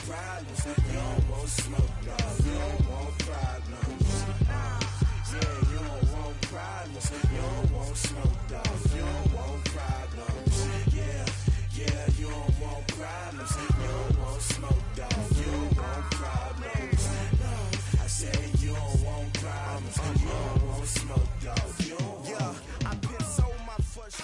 problems. You don't want smoke, dog. You don't want problems. Yeah, you don't want problems. You don't want smoke, dog. You don't want problems. Yeah, you don't want problems. You don't want smoke, dog. You don't want problems. No, I said you don't want problems. You don't want smoke, dog. You don't want. I've been so my first.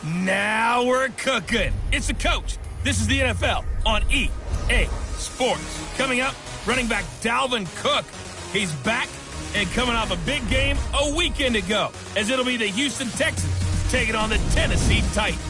Now we're cooking. It's the coach. This is the NFL on EA Sports. Coming up, running back Dalvin Cook. He's back and coming off a big game a weekend ago, as it'll be the Houston Texans taking on the Tennessee Titans.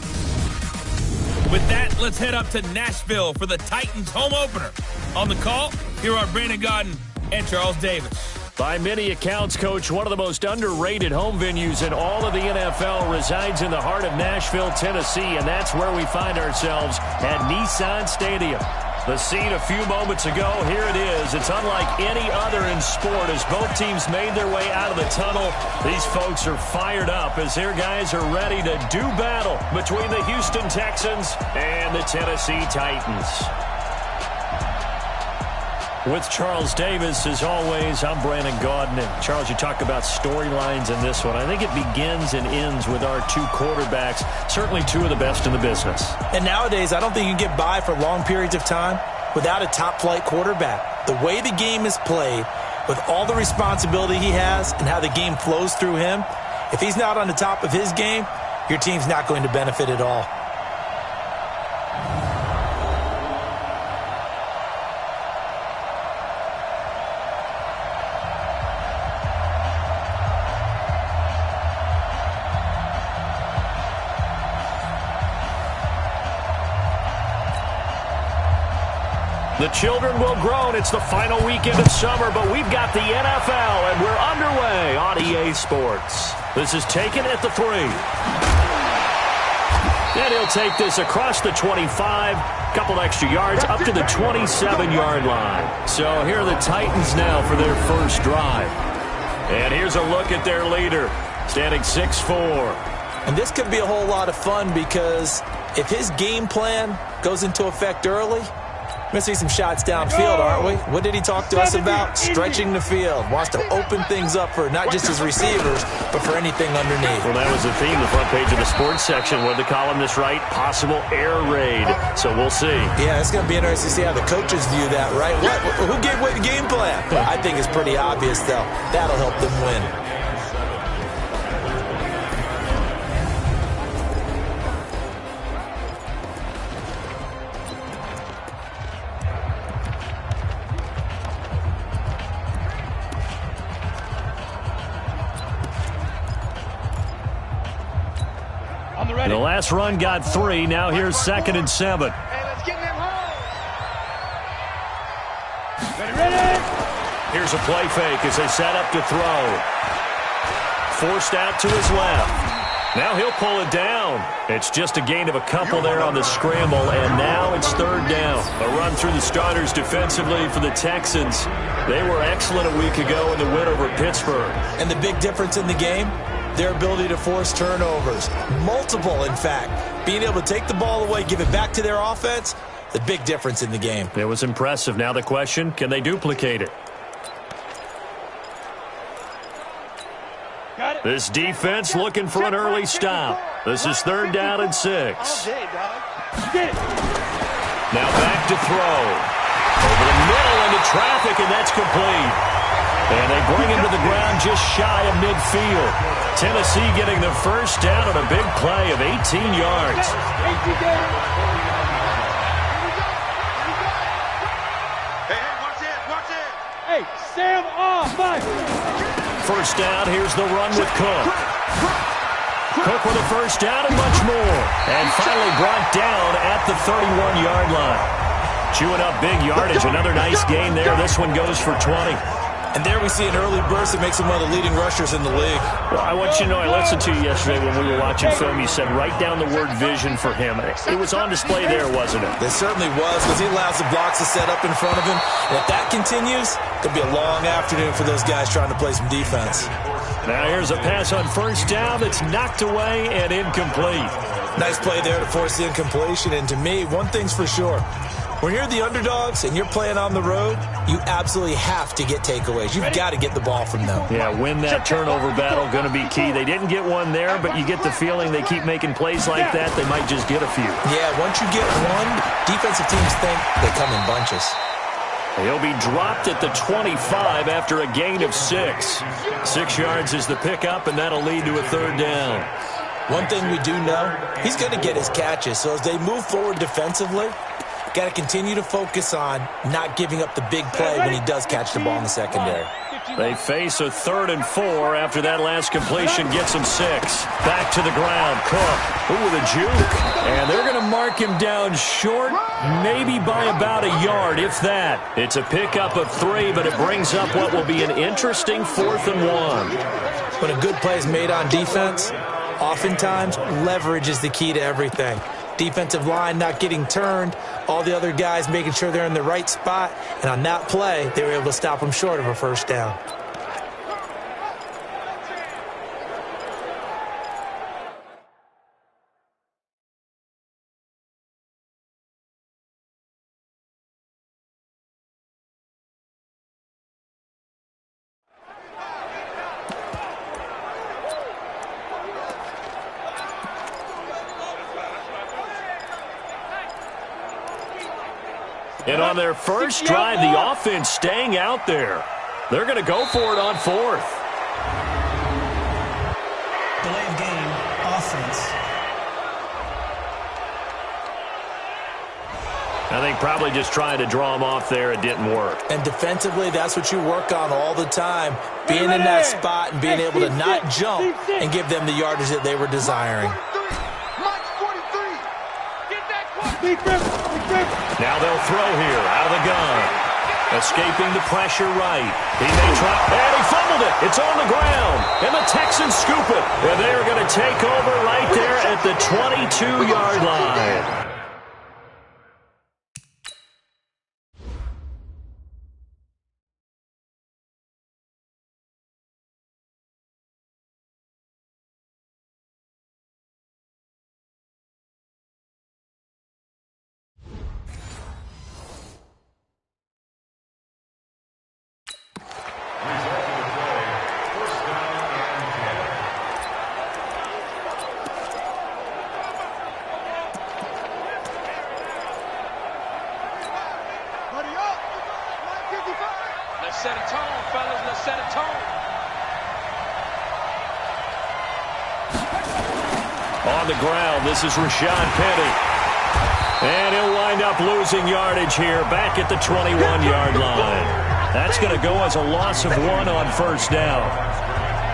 With that, let's head up to Nashville for the Titans home opener. On the call, here are Brandon Gaudin and Charles Davis. By many accounts, Coach, one of the most underrated home venues in all of the NFL resides in the heart of Nashville, Tennessee, and that's where we find ourselves at Nissan Stadium. The scene a few moments ago, here it is. It's unlike any other in sport as both teams made their way out of the tunnel. These folks are fired up as their guys are ready to do battle between the Houston Texans and the Tennessee Titans. With Charles Davis, as always, I'm Brandon Gaudin. And Charles, you talk about storylines in this one. I think it begins and ends with our two quarterbacks, certainly two of the best in the business. And nowadays, I don't think you can get by for long periods of time without a top-flight quarterback. The way the game is played, with all the responsibility he has and how the game flows through him, if he's not on the top of his game, your team's not going to benefit at all. The children will groan. It's the final weekend of summer, but we've got the NFL, and we're underway on EA Sports. This is taken at the 3. And he'll take this across the 25, couple extra yards, up to the 27-yard line. So here are the Titans now for their first drive. And here's a look at their leader, standing 6'4". And this could be a whole lot of fun because if his game plan goes into effect early, we're going to see some shots downfield, aren't we? What did he talk to us about? Stretching the field. Wants to open things up for not just his receivers, but for anything underneath. Well, that was the theme, the front page of the sports section. What did the columnist write? Possible air raid. So we'll see. Yeah, it's going to be interesting to see how the coaches view that, right? Who gave away the game plan? I think it's pretty obvious, though. That'll help them win. The last run got 3. Now here's 2nd and 7. Hey, let's get him home. Ready. Here's a play fake as they set up to throw. Forced out to his left. Now he'll pull it down. It's just a gain of a couple there on the scramble, and now it's 3rd down. A run through the starters defensively for the Texans. They were excellent a week ago in the win over Pittsburgh. And the big difference in the game? Their ability to force turnovers. Multiple, in fact. Being able to take the ball away, give it back to their offense, the big difference in the game. It was impressive. Now the question, can they duplicate it? Got it. This defense looking for an early stop. This is 3rd down and 6. All day, dog. Get it. Now back to throw. Over the middle into traffic, and that's complete. And they bring him to the ground just shy of midfield. Tennessee getting the first down on a big play of 18 yards. Hey, watch it. Hey, Sam off. First down, here's the run with Cook. Cook with a first down and much more. And finally brought down at the 31-yard line. Chewing up big yardage. Another nice gain there. This one goes for 20. And there we see an early burst that makes him one of the leading rushers in the league. Well, I want you to know, I listened to you yesterday when we were watching film. You said write down the word vision for him. It was on display there, wasn't it? It certainly was, because he allows the blocks to set up in front of him. And if that continues, it'll be a long afternoon for those guys trying to play some defense. Now here's a pass on first down that's knocked away and incomplete. Nice play there to force the incompletion. And to me, one thing's for sure. When you're the underdogs and you're playing on the road, you absolutely have to get takeaways. You've got to get the ball from them. Yeah, win that turnover battle, going to be key. They didn't get one there, but you get the feeling they keep making plays like that, they might just get a few. Yeah, once you get one, defensive teams think they come in bunches. He'll be dropped at the 25 after a gain of 6. 6 yards is the pickup, and that'll lead to a third down. One thing we do know, he's going to get his catches. So as they move forward defensively, got to continue to focus on not giving up the big play when he does catch the ball in the secondary. They face a 3rd and 4 after that last completion gets him 6. Back to the ground. Cook. Ooh, with a juke. And they're going to mark him down short, maybe by about a yard, if that. It's a pickup of 3, but it brings up what will be an interesting 4th and 1. When a good play is made on defense, oftentimes leverage is the key to everything. Defensive line not getting turned, all the other guys making sure they're in the right spot, and on that play, they were able to stop them short of a first down. And on their first drive, the offense staying out there. They're going to go for it on 4th. Delay of game, offense. I think probably just trying to draw him off there. It didn't work. And defensively, that's what you work on all the time. Being in that spot and being able to not jump and give them the yardage that they were desiring. Now they'll throw here out of the gun. Escaping the pressure right. He may try, and he fumbled it. It's on the ground. And the Texans scoop it. And they are going to take over right there at the 22-yard line. Let's set a tone, fellas. Let's set a tone. On the ground, this is Rashad Penny. And he'll wind up losing yardage here back at the 21-yard line. That's going to go as a loss of 1 on first down.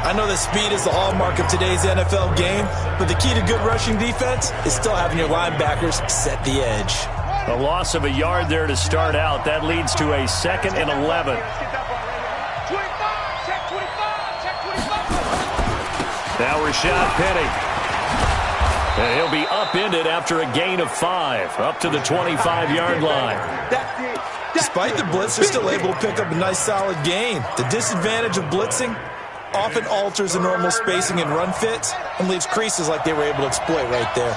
I know that speed is the hallmark of today's NFL game, but the key to good rushing defense is still having your linebackers set the edge. A loss of a yard there to start out. That leads to a 2nd and 11. Now Rashad Penny. And he'll be upended after a gain of 5, up to the 25-yard line. Despite the blitz, they're still able to pick up a nice solid gain. The disadvantage of blitzing often alters the normal spacing and run fits and leaves creases like they were able to exploit right there.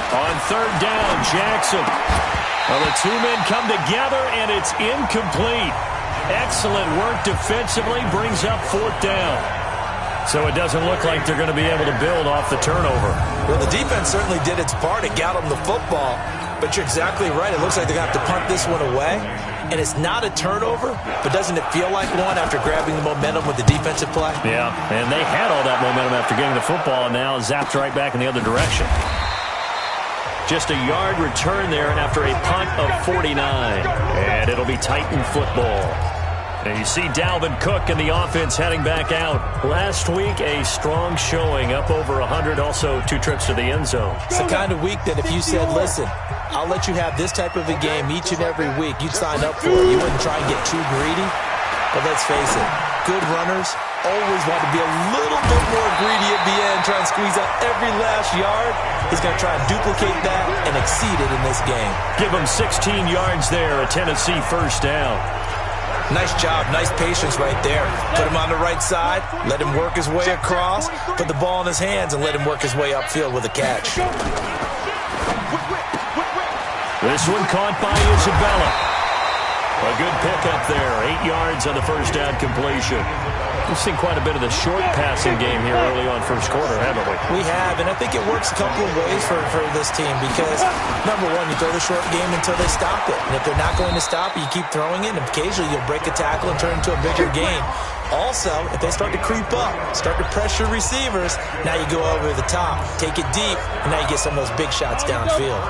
On 3rd down, Jackson. Well, the 2 men come together, and it's incomplete. Excellent work defensively, brings up 4th down. So it doesn't look like they're going to be able to build off the turnover. Well, the defense certainly did its part. It got them the football. But you're exactly right. It looks like they're going to have to punt this one away. And it's not a turnover, but doesn't it feel like one after grabbing the momentum with the defensive play? Yeah, and they had all that momentum after getting the football, and now zapped right back in the other direction. Just a yard return there after a punt of 49. And it'll be Titan football. And you see Dalvin Cook and the offense heading back out. Last week, a strong showing, up over 100, also 2 trips to the end zone. It's the kind of week that if you said, listen, I'll let you have this type of a game each and every week, you'd sign up for it. You wouldn't try and get too greedy. But let's face it, good runners always want to be a little bit more greedy at the end, try and squeeze out every last yard. He's going to try and duplicate that and exceed it in this game. Give him 16 yards there, a Tennessee first down. Nice job, nice patience right there. Put him on the right side, let him work his way across, put the ball in his hands, and let him work his way upfield with a catch. This one caught by Isabella. A good pickup there, 8 yards on the first down completion. We've seen quite a bit of the short passing game here early on first quarter, haven't we? We have, and I think it works a couple of ways for this team because, number one, you throw the short game until they stop it. And if they're not going to stop it, you keep throwing it, and occasionally you'll break a tackle and turn it into a bigger game. Also, if they start to creep up, start to pressure receivers, now you go over the top, take it deep, and now you get some of those big shots downfield.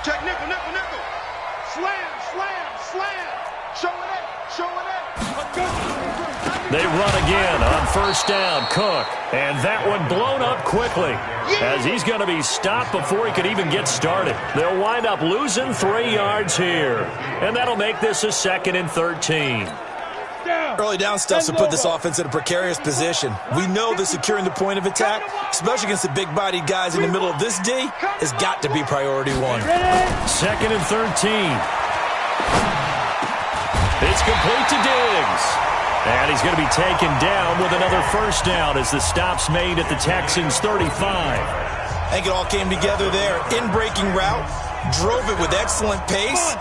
Check nickel, nickel, nickel. Slam, slam, slam. Showing it. They run again on first down. Cook. And that one blown up quickly as he's going to be stopped before he could even get started. They'll wind up losing 3 yards here. And that'll make this a 2nd and 13. Early down stuff to put this offense in a precarious position. We know that securing the point of attack, especially against the big-bodied guys in the middle of this D, has got to be priority one. 2nd and 13. It's complete to Diggs. And he's going to be taken down with another first down as the stop's made at the Texans' 35. I think it all came together there. In-breaking route, drove it with excellent pace.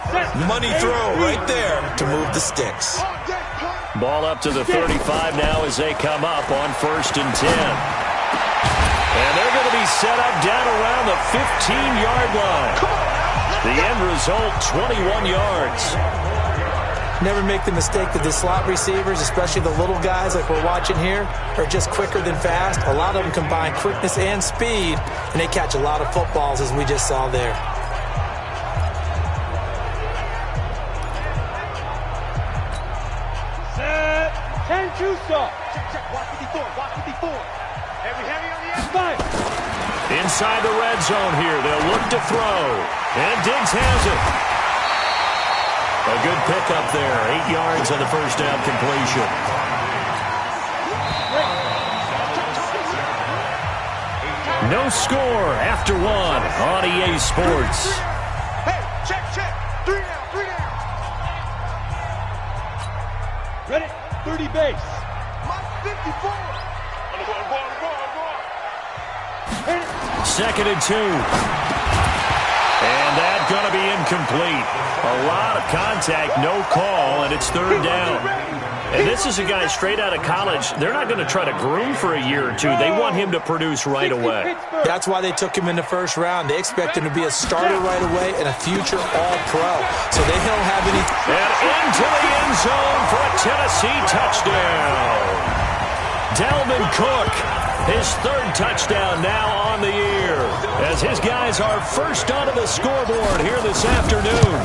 Money throw right there to move the sticks. Ball up to the 35 now as they come up on 1st and 10. And they're going to be set up down around the 15-yard line. The end result, 21 yards. Never make the mistake that the slot receivers, especially the little guys like we're watching here, are just quicker than fast. A lot of them combine quickness and speed, and they catch a lot of footballs as we just saw there. Inside the red zone here, they'll look to throw. And Diggs has it. A good pickup there, 8 yards on the first down completion. No score after 1 on EA Sports. Hey, check. 3 down. Ready? 30 base. My 54. On the ball. 2nd and 2. And that's going to be incomplete. A lot of contact, no call, and it's 3rd down. And this is a guy straight out of college. They're not going to try to groom for a year or two. They want him to produce right away. That's why they took him in the first round. They expect him to be a starter right away and a future All-Pro. So they don't have any... And into the end zone for a Tennessee touchdown. Dalvin Cook, his 3rd touchdown now on the year, as his guys are first onto the scoreboard here this afternoon.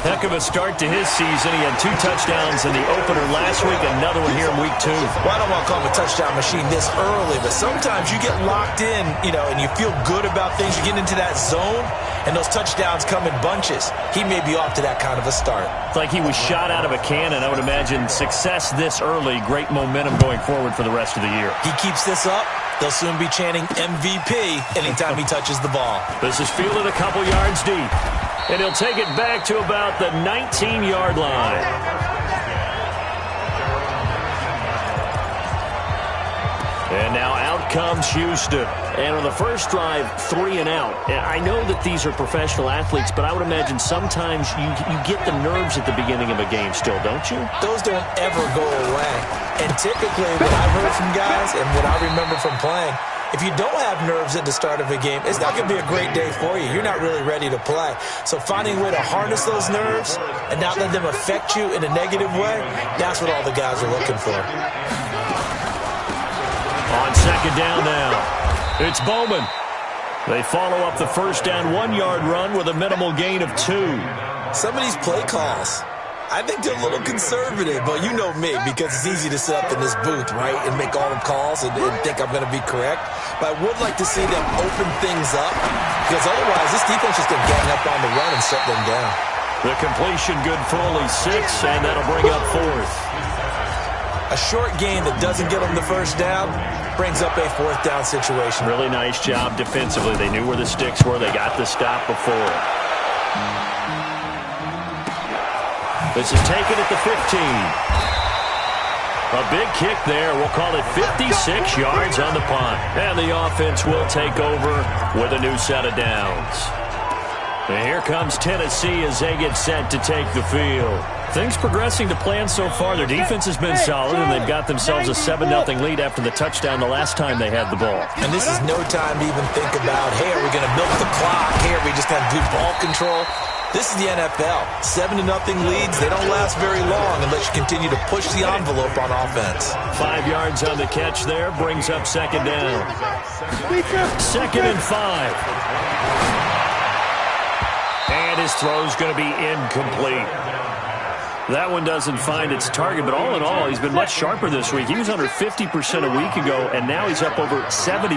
Heck of a start to his season. He had 2 touchdowns in the opener last week, another one here in week 2. Well, I don't want to call him a touchdown machine this early, but sometimes you get locked in, and you feel good about things. You get into that zone, and those touchdowns come in bunches. He may be off to that kind of a start. It's like he was shot out of a cannon. I would imagine success this early, great momentum going forward for the rest of the year. He keeps this up, they'll soon be chanting MVP anytime he touches the ball. This is fielded a couple yards deep. And he'll take it back to about the 19-yard line. And now out comes Houston. And on the first drive, 3 and out. And I know that these are professional athletes, but I would imagine sometimes you get the nerves at the beginning of a game still, don't you? Those don't ever go away. And typically what I've heard from guys and what I remember from playing, if you don't have nerves at the start of a game, it's not going to be a great day for you. You're not really ready to play. So finding a way to harness those nerves and not let them affect you in a negative way, that's what all the guys are looking for. On 2nd down now, it's Bowman. They follow up the first down 1-yard run with a minimal gain of 2. Some of these play calls, I think they're a little conservative, but you know me, because it's easy to sit up in this booth, right, and make all the calls and think I'm going to be correct. But I would like to see them open things up, because otherwise this defense is going to gang up on the run and shut them down. The completion good for only 6, and that'll bring up 4th. A short gain that doesn't get them the first down brings up a 4th down situation. Really nice job defensively. They knew where the sticks were. They got the stop before. This is taken at the 15. A big kick there. We'll call it 56 yards on the punt. And the offense will take over with a new set of downs. And here comes Tennessee as they get set to take the field. Things progressing to plan so far. Their defense has been solid, and they've got themselves a 7-0 lead after the touchdown the last time they had the ball. And this is no time to even think about, hey, are we going to milk the clock? Hey, are we just going to do ball control? This is the NFL. 7-0 leads, they don't last very long unless you continue to push the envelope on offense. 5 yards on the catch there, brings up second down. 2nd and 5. And his throw's going to be incomplete. That one doesn't find its target, but all in all, he's been much sharper this week. He was under 50% a week ago, and now he's up over 70%.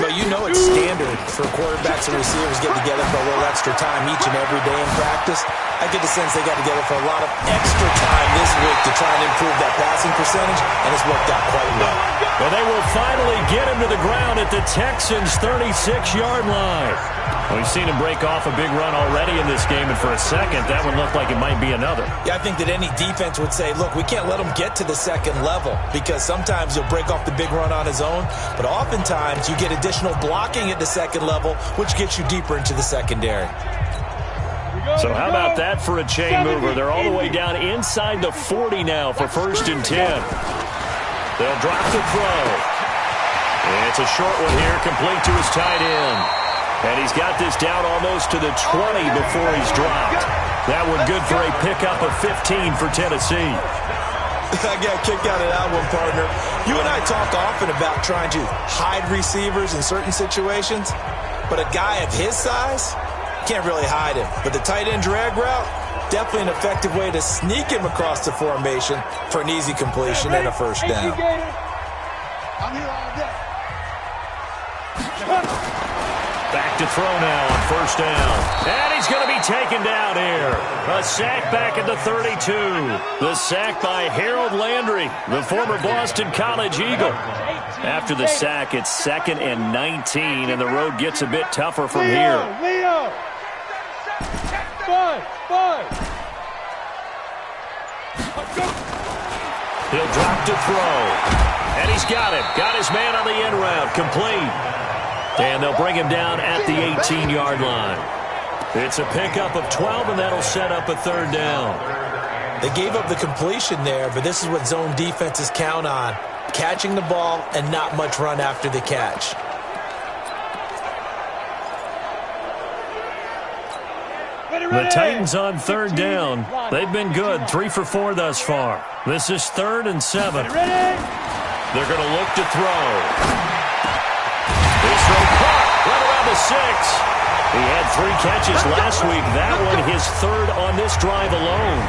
Well, you know it's standard for quarterbacks and receivers get together for a little extra time each and every day in practice. I get the sense they got together for a lot of extra time this week to try and improve that passing percentage, and it's worked out quite well. Well, they will finally get him to the ground at the Texans' 36-yard line. We've seen him break off a big run already in this game, and for a second, that one looked like it might be another. Yeah, I think that any defense would say, look, we can't let him get to the second level because sometimes he'll break off the big run on his own, but oftentimes you get additional blocking at the second level, which gets you deeper into the secondary. So how about that for a chain mover? They're all the way down inside the 40 now for 1st and 10. They'll drop the throw. It's a short one here, complete to his tight end. And he's got this down almost to the 20 before he's dropped. That one good for a pickup of 15 for Tennessee. I got a kick out of that one, partner. You and I talk often about trying to hide receivers in certain situations, but a guy of his size can't really hide him. But the tight end drag route, definitely an effective way to sneak him across the formation for an easy completion and a first down. I'm here all day. Back to throw now on 1st down. And he's going to be taken down here. A sack back at the 32. The sack by Harold Landry, the former Boston College Eagle. After the sack, it's 2nd and 19, and the road gets a bit tougher from here. Leo! Five! He'll drop to throw. And he's got him. Got his man on the end route. Complete. And they'll bring him down at the 18-yard line. It's a pickup of 12, and that'll set up a 3rd down. They gave up the completion there, but this is what zone defenses count on. Catching the ball and not much run after the catch. The Titans on 3rd down. They've been good, 3 for 4 thus far. This is 3rd and 7. They're going to look to throw. This throw caught right around the 6. He had 3 catches last week. That one his 3rd on this drive alone.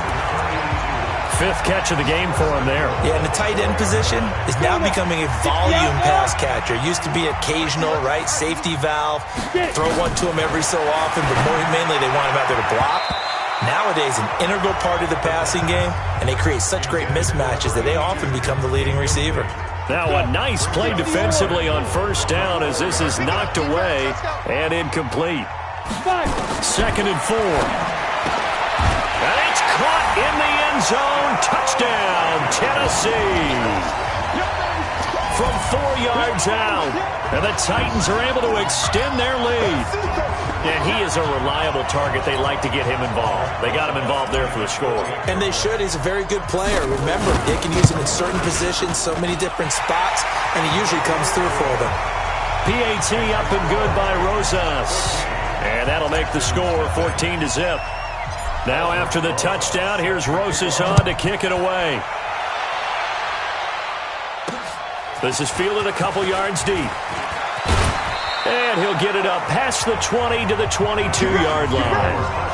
5th catch of the game for him there. Yeah, and the tight end position is now becoming a volume pass catcher. Used to be occasional, right? Safety valve. Throw one to him every so often, but mainly they want him out there to block. Nowadays, an integral part of the passing game, and they create such great mismatches that they often become the leading receiver. Now a nice play defensively on 1st down as this is knocked away and incomplete. 2nd and 4. And it's caught in the end zone. Touchdown, Tennessee. From 4 yards out. And the Titans are able to extend their lead. And he is a reliable target. They like to get him involved. They got him involved there for the score. And they should. He's a very good player. Remember, they can use him in certain positions, so many different spots, and he usually comes through for them. PAT up and good by Rosas. And that'll make the score 14-0. Now after the touchdown, here's Rosas on to kick it away. This is fielded a couple yards deep. And he'll get it up past the 20 to the 22-yard line.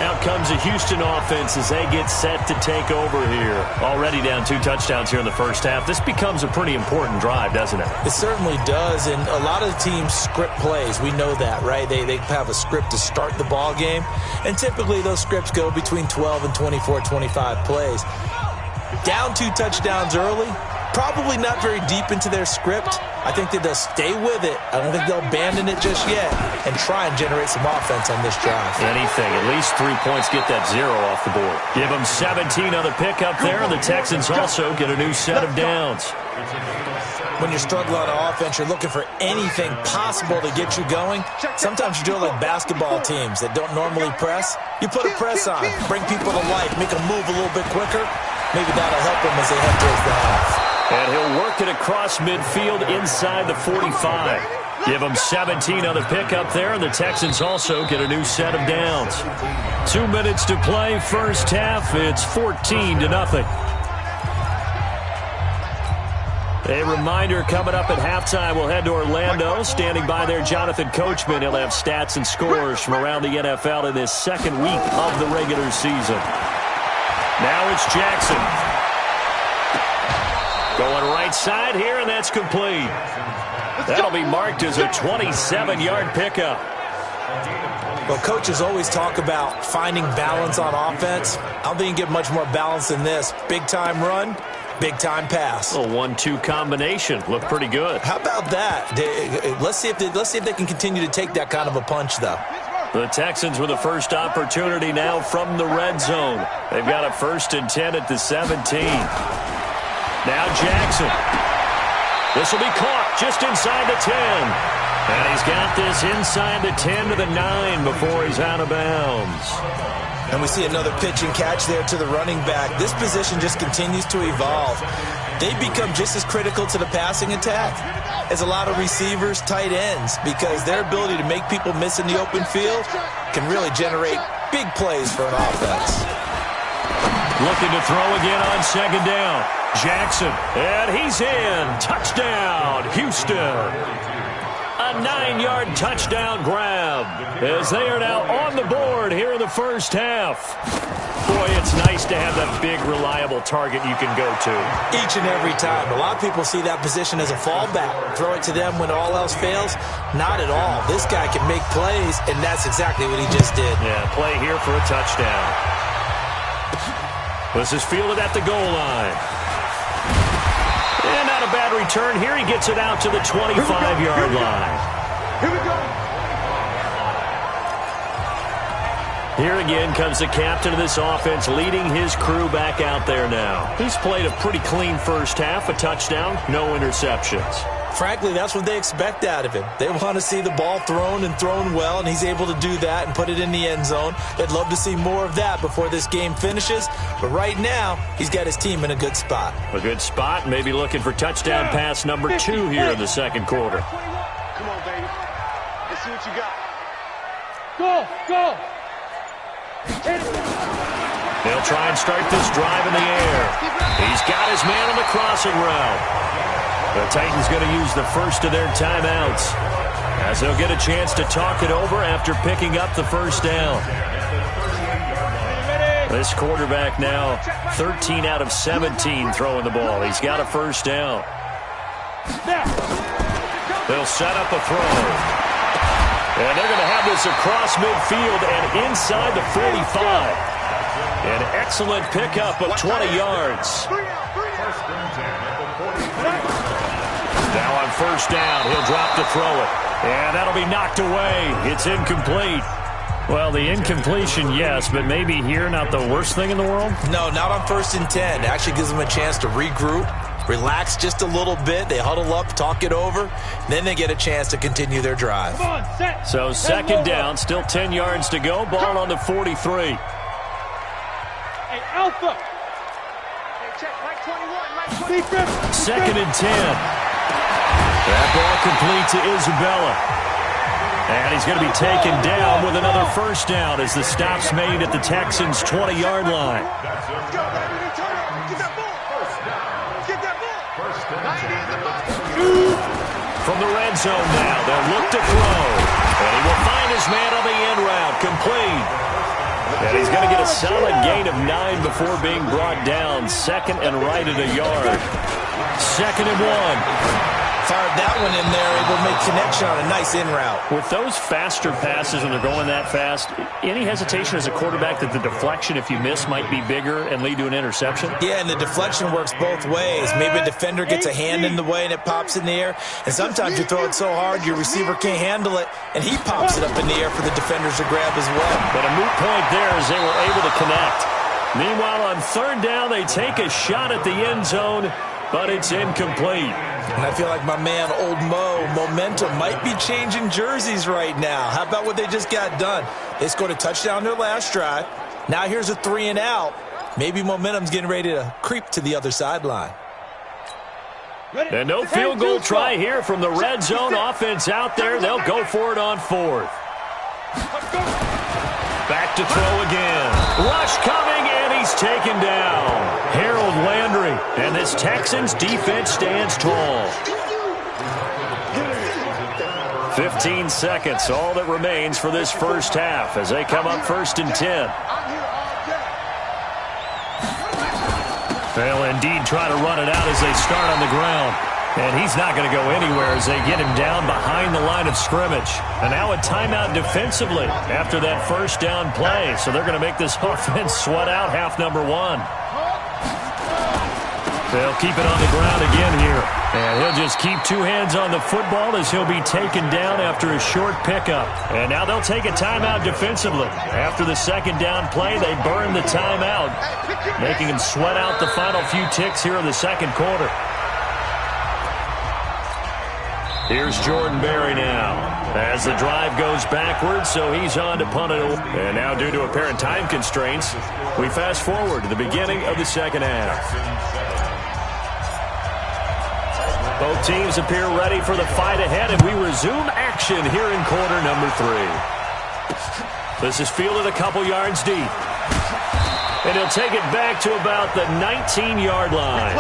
Out comes the Houston offense as they get set to take over here. Already down 2 touchdowns here in the first half. This becomes a pretty important drive, doesn't it? It certainly does, and a lot of the teams script plays. We know that, right? They have a script to start the ball game, and typically those scripts go between 12 and 24, 25 plays. Down 2 touchdowns early, Probably not very deep into their script. I think that they'll stay with it. I don't think they'll abandon it just yet and try and generate some offense on this drive. Anything. At least 3 points, get that 0 off the board. Give them 17 on the pickup there. The Texans also get a new set of downs. When you're struggling on offense, you're looking for anything possible to get you going. Sometimes you do it like basketball teams that don't normally press. You put a press on, bring people to life, make them move a little bit quicker. Maybe that'll help them as they head towards the half. And he'll work it across midfield inside the 45. Give him 17 on the pickup there, and the Texans also get a new set of downs. 2 minutes to play, first half. It's 14-0. A reminder coming up at halftime, we'll head to Orlando. Standing by there, Jonathan Coachman. He'll have stats and scores from around the NFL in this second week of the regular season. Now it's Jackson. Going right side here, and that's complete. That'll be marked as a 27-yard pickup. Well, coaches always talk about finding balance on offense. I don't think you get much more balance than this. Big-time run. Big-time pass. A 1-2 combination. Looked pretty good. How about that? Let's see if they can continue to take that kind of a punch, though. The Texans with a first opportunity now from the red zone. They've got a 1st and 10 at the 17. Now Jackson. This will be caught just inside the 10. And he's got this inside the 10 to the 9 before he's out of bounds. And we see another pitch and catch there to the running back. This position just continues to evolve. They become just as critical to the passing attack as a lot of receivers, tight ends, because their ability to make people miss in the open field can really generate big plays for an offense. Looking to throw again on second down. Jackson, and he's in. Touchdown, Houston. A 9-yard touchdown grab as they are now on the board here in the first half. Boy, it's nice to have that big, reliable target you can go to. Each and every time. A lot of people see that position as a fallback. Throw it to them when all else fails. Not at all. This guy can make plays, and that's exactly what he just did. Yeah, play here for a touchdown. This is fielded at the goal line. And not a bad return here. He gets it out to the 25-yard line. Here we go. Here again comes the captain of this offense, leading his crew back out there now. He's played a pretty clean first half, a touchdown, no interceptions. Frankly, that's what they expect out of him. They want to see the ball thrown and thrown well, and he's able to do that and put it in the end zone. They'd love to see more of that before this game finishes, but right now, he's got his team in a good spot. A good spot, maybe looking for touchdown pass number 2 here in the second quarter. Come on, baby. Let's see what you got. Go! They'll try and start this drive in the air. He's got his man on the crossing route. The Titans going to use the first of their timeouts as they'll get a chance to talk it over after picking up the first down. This quarterback now 13 out of 17 throwing the ball. He's got a first down. They'll set up a throw. And they're going to have this across midfield and inside the 45. An excellent pickup of 20 yards. Now on first down, he'll drop to throw it. And that'll be knocked away. It's incomplete. Well, the incompletion, yes, but maybe here not the worst thing in the world? No, not on 1st and 10. It actually gives them a chance to regroup, relax just a little bit. They huddle up, talk it over. Then they get a chance to continue their drive. So second down, still 10 yards to go. Ball on the 43. Hey, Alpha. Hey, check, right 21, right 21. Second and 10. That ball complete to Isabella. And he's going to be taken down with another first down as the stop's made at the Texans' 20-yard line. From the red zone now, they'll look to throw. And he will find his man on the end route, complete. And he's going to get a solid gain of 9 before being brought down. Second and right at a yard. Second and 1. Fired that one in there, able to make connection on a nice in route. With those faster passes when they're going that fast, any hesitation as a quarterback that the deflection, if you miss, might be bigger and lead to an interception? Yeah, and the deflection works both ways. Maybe a defender gets a hand in the way and it pops in the air. And sometimes you throw it so hard your receiver can't handle it, and he pops it up in the air for the defenders to grab as well. But a moot point there as they were able to connect. Meanwhile, on third down, they take a shot at the end zone, but it's incomplete. And I feel like my man, Old Mo, momentum might be changing jerseys right now. How about what they just got done? They scored a touchdown their last drive. Now here's a 3 and out. Maybe momentum's getting ready to creep to the other sideline. And no field goal try here from the red zone. Offense out there. They'll go for it on fourth. Back to throw again. Rush coming, and he's taken down. Harold Landry, and this Texans defense stands tall. 15 seconds, all that remains for this first half as they come up 1st and 10. They'll indeed try to run it out as they start on the ground. And he's not going to go anywhere as they get him down behind the line of scrimmage. And now a timeout defensively after that first down play. So they're going to make this offense sweat out half number 1. They'll keep it on the ground again here. And he'll just keep 2 hands on the football as he'll be taken down after a short pickup. And now they'll take a timeout defensively. After the second down play, they burn the timeout, making him sweat out the final few ticks here in the second quarter. Here's Jordan Berry now as the drive goes backwards, so he's on to punt it. And now, due to apparent time constraints, we fast forward to the beginning of the second half. Both teams appear ready for the fight ahead, and we resume action here in quarter number 3. This is fielded a couple yards deep. And he'll take it back to about the 19-yard line.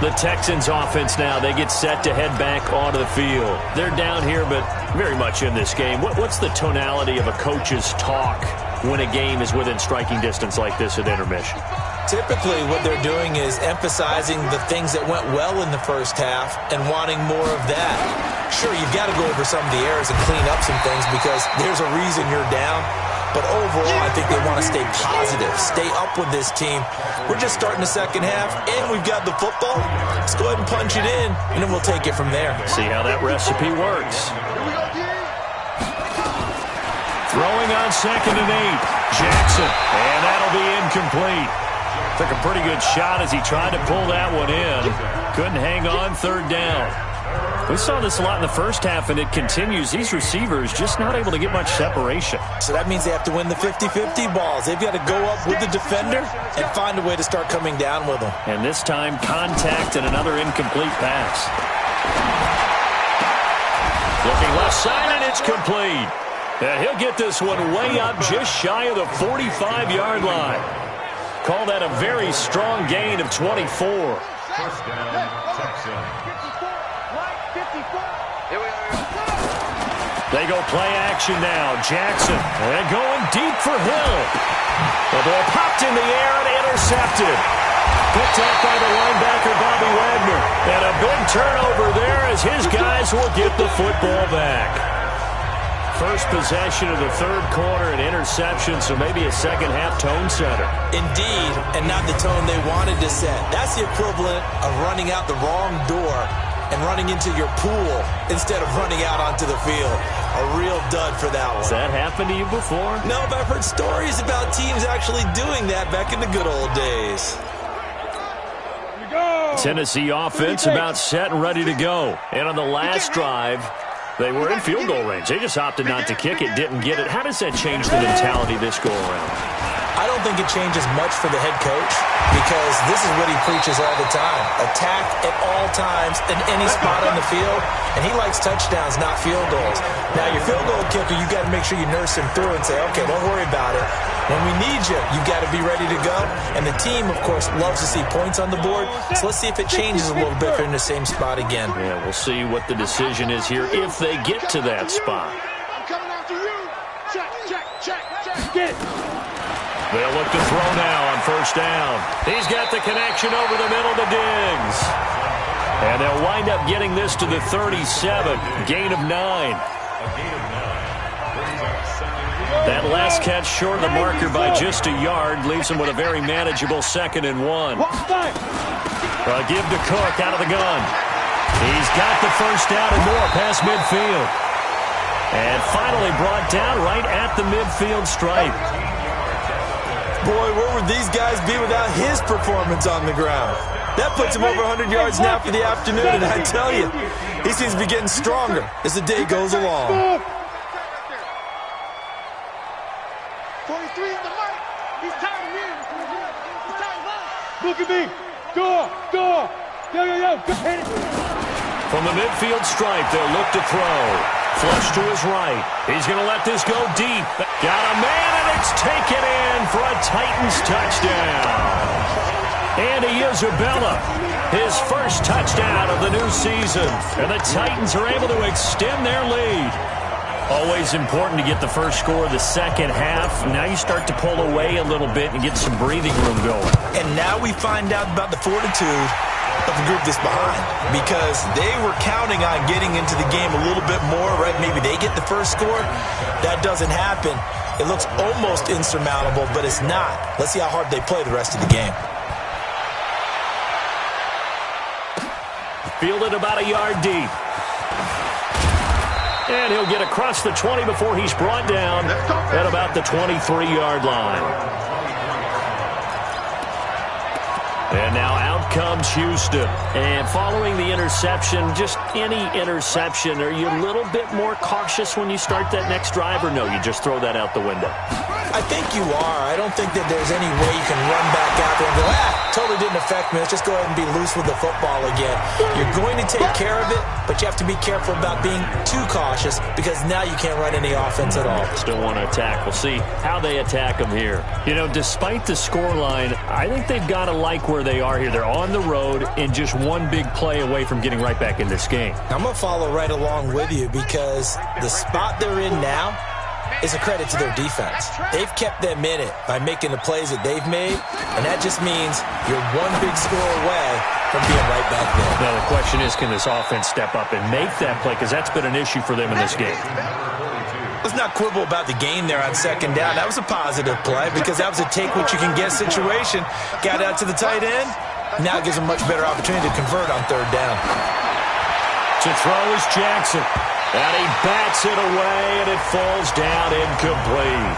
The Texans offense now, they get set to head back onto the field. They're down here, but very much in this game. What's the tonality of a coach's talk when a game is within striking distance like this at intermission? Typically, what they're doing is emphasizing the things that went well in the first half and wanting more of that. Sure, you've got to go over some of the errors and clean up some things because there's a reason you're down. But overall, I think they want to stay positive, stay up with this team. We're just starting the second half, and we've got the football. Let's go ahead and punch it in, and then we'll take it from there. See how that recipe works. Throwing on 2nd and 8. Jackson, and that'll be incomplete. Took a pretty good shot as he tried to pull that one in. Couldn't hang on 3rd down. We saw this a lot in the first half, and it continues. These receivers just not able to get much separation. So that means they have to win the 50-50 balls. They've got to go up with the defender and find a way to start coming down with them. And this time, contact and another incomplete pass. Looking left side, and it's complete. And he'll get this one way up just shy of the 45-yard line. Call that a very strong gain of 24. First down, Texans. They go play action now. Jackson, and going deep for Hill. The ball popped in the air and intercepted. Picked up by the linebacker, Bobby Wagner. And a big turnover there as his guys will get the football back. First possession of the third quarter, an interception, so maybe a second-half tone setter. Indeed, and not the tone they wanted to set. That's the equivalent of running out the wrong door and running into your pool instead of running out onto the field. A real dud for that one. Has that happened to you before? No, but I've heard stories about teams actually doing that back in the good old days. Tennessee offense about set and ready to go. And on the last drive, they were in field goal range. They just opted not to kick it, didn't get it. How does that change the mentality this go around? I don't think it changes much for the head coach because this is what he preaches all the time. Attack at all times in any spot on the field, and he likes touchdowns, not field goals. Now, your field goal kicker, you got to make sure you nurse him through and say, okay, don't worry about it. When we need you, you got to be ready to go. And the team, of course, loves to see points on the board. So let's see if it changes a little bit if they're in the same spot again. Yeah, we'll see what the decision is here if they get to that spot. I'm coming after you. Check, check, check, check. Get it. They'll look to throw now on first down. He's got the connection over the middle to Diggs. And they'll wind up getting this to the 37, gain of 9. That last catch short of the marker by just a yard leaves him with a very manageable 2nd and 1. A give to Cook out of the gun. He's got the first down and more past midfield. And finally brought down right at the midfield stripe. Boy, where would these guys be without his performance on the ground? That puts him over 100 yards now for the afternoon, and I tell you, he seems to be getting stronger as the day goes along. 43 in the mark. He's tired of winning. He's tired of us. Look at me. Go. Yo. Hit it. From the midfield stripe, they'll look to throw. Flush to his right. He's going to let this go deep. Got a man, and it's taken in for a Titans touchdown. Andy Isabella, his first touchdown of the new season. And the Titans are able to extend their lead. Always important to get the first score of the second half. Now you start to pull away a little bit and get some breathing room going. And now we find out about the fortitude of the group that's behind, because they were counting on getting into the game a little bit more, right? Maybe they get the first score. That doesn't happen. It looks almost insurmountable, but it's not. Let's see how hard they play the rest of the game. Fielded about a yard deep. And he'll get across the 20 before he's brought down at about the 23-yard line. And now out comes Houston. And following the interception, just any interception, are you a little bit more cautious when you start that next drive, or no, you just throw that out the window? I think you are. I don't think that there's any way you can run back out there and go, totally didn't affect me. Let's just go ahead and be loose with the football again. You're going to take care of it, but you have to be careful about being too cautious, because now you can't run any offense at all. Still want to attack. We'll see how they attack them here. You know, despite the scoreline, I think they've got to like where they are here. They're on the road and just one big play away from getting right back in this game. I'm going to follow right along with you, because the spot they're in now is a credit to their defense. They've kept them in it by making the plays that they've made, and that just means you're one big score away from being right back there. Now the question is, can this offense step up and make that play, because that's been an issue for them in this game. Let's not quibble about the gain there on second down. That was a positive play, because that was a take-what-you-can-get situation. Got out to the tight end. Now it gives them a much better opportunity to convert on third down. To throw is Jackson. And he bats it away, and it falls down incomplete.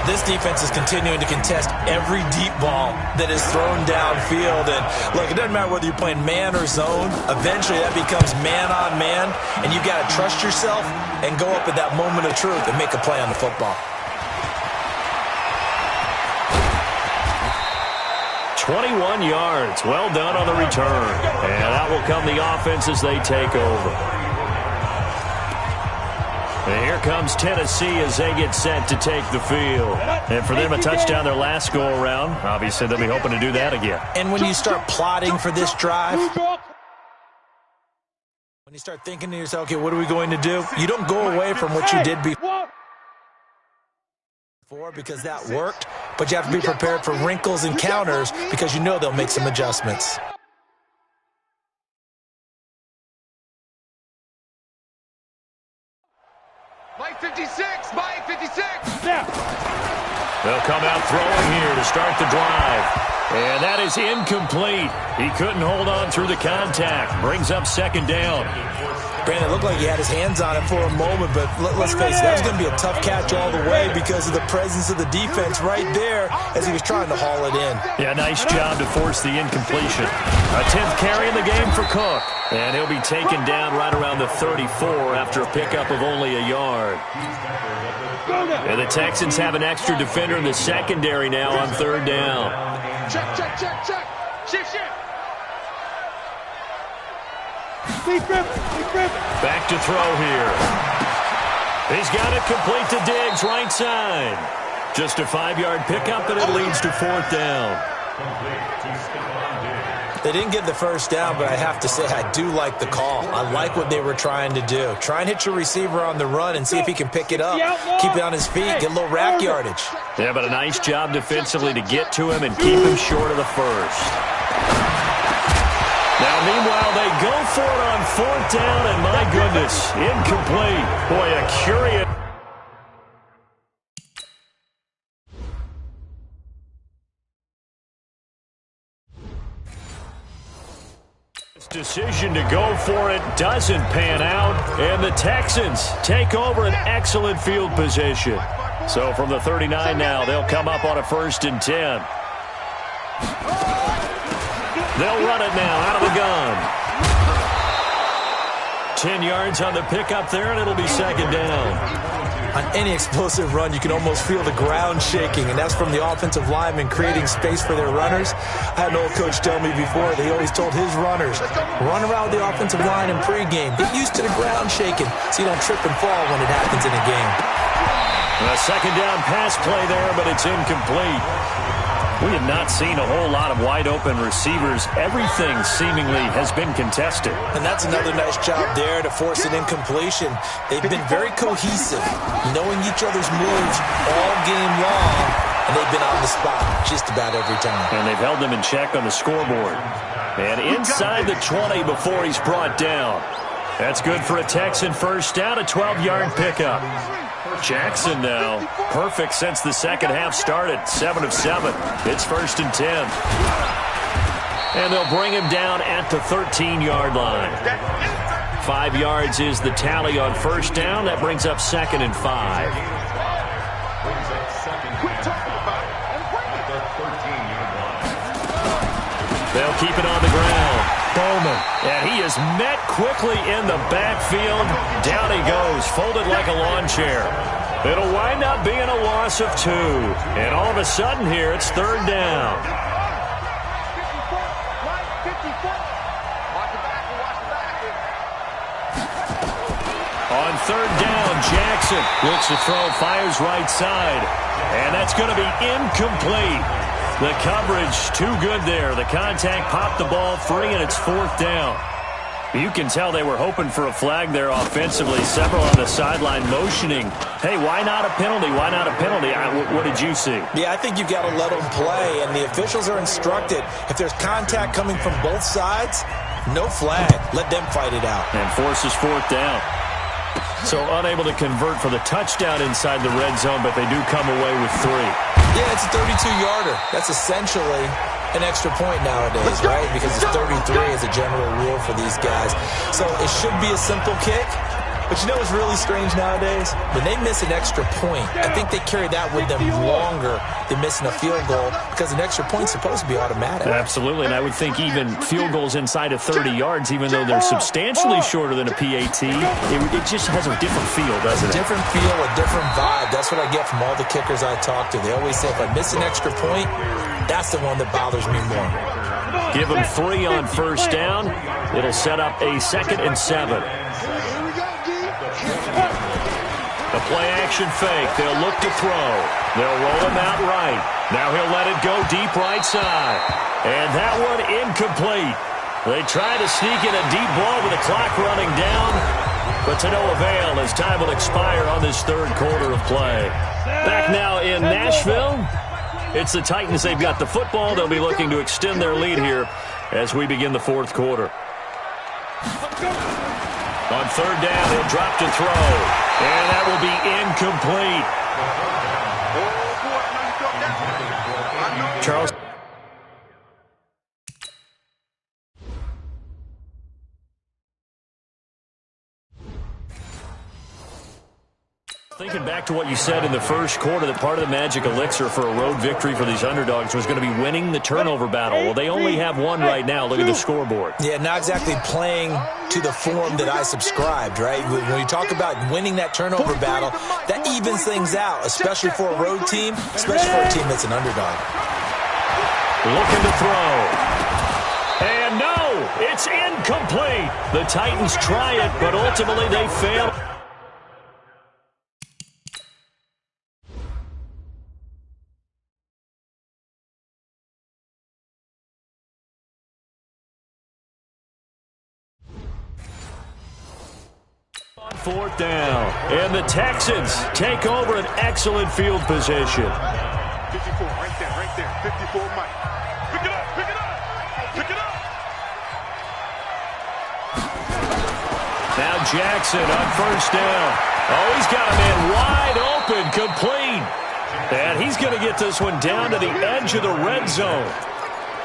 This defense is continuing to contest every deep ball that is thrown downfield. And look, it doesn't matter whether you're playing man or zone. Eventually that becomes man on man, and you've got to trust yourself and go up at that moment of truth and make a play on the football. 21 yards. Well done on the return. And out will come the offense as they take over. And here comes Tennessee as they get set to take the field. And for them, a touchdown their last go-around. Obviously, they'll be hoping to do that again. And when you start plotting for this drive, when you start thinking to yourself, okay, what are we going to do? You don't go away from what you did before, because that worked, but you have to be prepared for wrinkles and counters, because you know they'll make some adjustments. Mike 56, Mike 56. Yeah. They'll come out throwing here to start the drive. And that is incomplete. He couldn't hold on through the contact. Brings up second down. Brandon, it looked like he had his hands on it for a moment, but let's face it, that was going to be a tough catch all the way because of the presence of the defense right there as he was trying to haul it in. Yeah, nice job to force the incompletion. A 10th carry in the game for Cook. And he'll be taken down right around the 34 after a pickup of only a yard. And the Texans have an extra defender in the secondary now on third down. Check. Shift. Back to throw here. He's got it complete to Diggs, right side. Just a 5-yard pickup, and it leads to fourth down. They didn't get the first down, but I have to say I do like the call. I like what they were trying to do. Try and hit your receiver on the run and see if he can pick it up. Keep it on his feet, get a little rack yardage. Yeah, but a nice job defensively to get to him and keep him short of the first. Now, meanwhile, they go for it on fourth down, and my goodness, incomplete. Boy, a curious decision to go for it doesn't pan out, and the Texans take over an excellent field position. So from the 39 now, they'll come up on a 1st and 10. They'll run it now out of the gun. 10 yards on the pickup there, and it'll be 2nd down. On any explosive run, you can almost feel the ground shaking, and that's from the offensive linemen creating space for their runners. I had an old coach tell me before, they always told his runners, run around the offensive line in pregame. Get used to the ground shaking so you don't trip and fall when it happens in a game. A 2nd down pass play there, but it's incomplete. We have not seen a whole lot of wide-open receivers. Everything seemingly has been contested. And that's another nice job there to force an incompletion. They've been very cohesive, knowing each other's moves all game long, and they've been on the spot just about every time. And they've held them in check on the scoreboard. And inside the 20 before he's brought down. That's good for a Texan first down, a 12-yard pickup. Jackson now, perfect since the second half started, 7 of 7. It's 1st and 10. And they'll bring him down at the 13-yard line. 5 yards is the tally on first down. That brings up 2nd and 5. They'll keep it on the ground. Bowman, and he is met quickly in the backfield. Down he goes, folded like a lawn chair. It'll wind up being a loss of 2. And all of a sudden here, it's 3rd down. On 3rd down, Jackson looks to throw, fires right side. And that's going to be incomplete. The coverage too good there. The contact popped the ball free, and it's 4th down. You can tell they were hoping for a flag there offensively. Several on the sideline motioning. Hey, why not a penalty? Why not a penalty? What did you see? Yeah, I think you've got to let them play, and the officials are instructed. If there's contact coming from both sides, no flag. Let them fight it out. And forces 4th down. So unable to convert for the touchdown inside the red zone, but they do come away with 3. Yeah, it's a 32-yarder. That's essentially an extra point nowadays, right? Because it's 33 as a general rule for these guys. So it should be a simple kick. But you know what's really strange nowadays? When they miss an extra point, I think they carry that with them longer than missing a field goal because an extra point's supposed to be automatic. Absolutely, and I would think even field goals inside of 30 yards, even though they're substantially shorter than a PAT, it just has a different feel, doesn't it? A different feel, a different vibe. That's what I get from all the kickers I talk to. They always say if I miss an extra point, that's the one that bothers me more. Give them 3 on first down. It'll set up a 2nd and 7. The play-action fake. They'll look to throw. They'll roll him out right. Now he'll let it go deep right side. And that one incomplete. They try to sneak in a deep ball with the clock running down, but to no avail as time will expire on this 3rd quarter of play. Back now in Nashville. It's the Titans. They've got the football. They'll be looking to extend their lead here as we begin the 4th quarter. On 3rd down, he'll drop to throw. And that will be incomplete. Charles. Thinking back to what you said in the first quarter, that part of the magic elixir for a road victory for these underdogs was going to be winning the turnover battle. Well, they only have one right now. Look at the scoreboard. Yeah, not exactly playing to the form that I subscribed, right? When you talk about winning that turnover battle, that evens things out, especially for a road team, especially for a team that's an underdog. Looking to throw. And no, it's incomplete. The Titans try it, but ultimately they fail. 4th down. And the Texans take over an excellent field position. 54, right there. 54, Mike. Pick it up. Now Jackson on 1st down. Oh, he's got a man wide open, complete. And he's going to get this one down to the edge of the red zone.